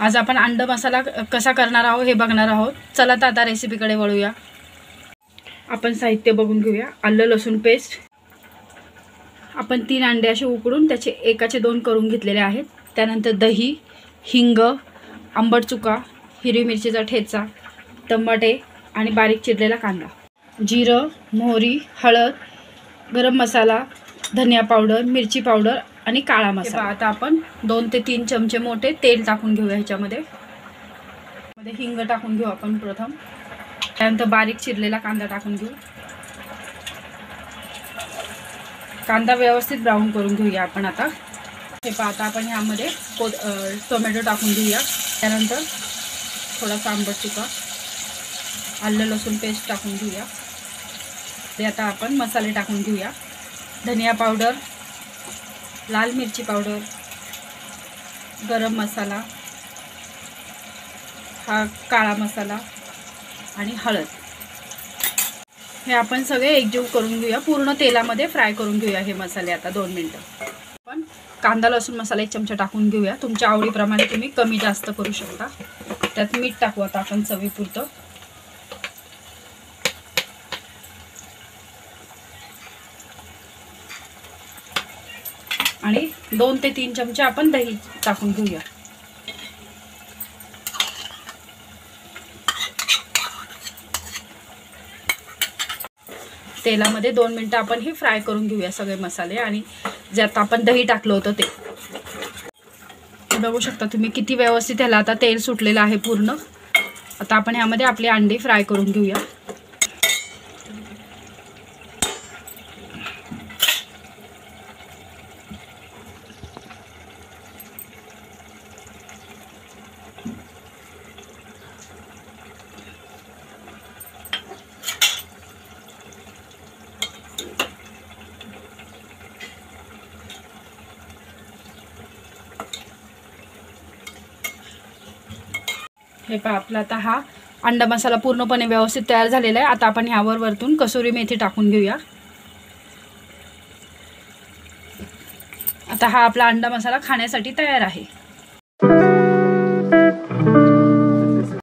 आज आपण अंड मसाला कसा करणार आहोत हे बघणार आहोत। चला तर आता रेसिपीकडे वळूया। आपण साहित्य बघून घेऊया। आलं लसूण पेस्ट, आपण 3 अंडे असे उकडून त्याचे एकाचे 2 करून घेतलेले आहेत। त्यानंतर दही, हिंग, आंबट चुका, हिरवी मिरचीचा ठेचा, टमाटे आणि बारीक चिरलेला कांदा, जिरं, मोहरी, हळद, गरम मसाला, धनिया पावडर, मिरची पावडर आणि काळा मसाला। आता आपण 2 ते 3 चमचे मोठे तेल टाकून घेऊया। ह्याच्यामध्ये हिंग टाकून घेऊ आपण प्रथम। त्यानंतर बारीक चिरलेला कांदा टाकून घेऊ। कांदा व्यवस्थित ब्राऊन करून घेऊया आपण। आता हे आता आपण ह्यामध्ये टोमॅटो टाकून घेऊया। त्यानंतर थोडासा आंबट चुका, आलं लसूण पेस्ट टाकून घेऊया। ते आता आपण मसाले टाकून घेऊया। धनिया पावडर, लाल मिरची पावडर, गरम मसाला, हा काळा मसाला आणि हळद, हे आपण सगळे एकजीव करून घेऊया। पूर्ण तेलामध्ये फ्राय करून घेऊया हे मसाले। आता 2 मिनिटं आपण कांदा लसूण मसाला 1 चमचा टाकून घेऊया। तुमच्या आवडीप्रमाणे तुम्ही कमी जास्त करू शकता। त्यात मीठ टाकू आता आपण चवीपुरतं। आणि 2 ते 3 चमचे आपण दही टाकून घेऊया। तेलामध्ये 2 मिनिटं आपण हे फ्राय करून घेऊया सगळे मसाले। आणि ज्यात आपण दही टाकलं होतं ते बघू शकता तुम्ही किती व्यवस्थित ह्याला आता तेल सुटलेलं आहे पूर्ण। आता आपण ह्यामध्ये आपले अंडे फ्राय करून घेऊया। हे पहा आपला आता हा अंडा मसाला पूर्णपणे व्यवस्थित तयार झालेला आहे। आता आपण ह्यावर वरतून कसुरी मेथी टाकून घेऊया। आता हा आपला अंडा मसाला खाण्यासाठी तयार आहे।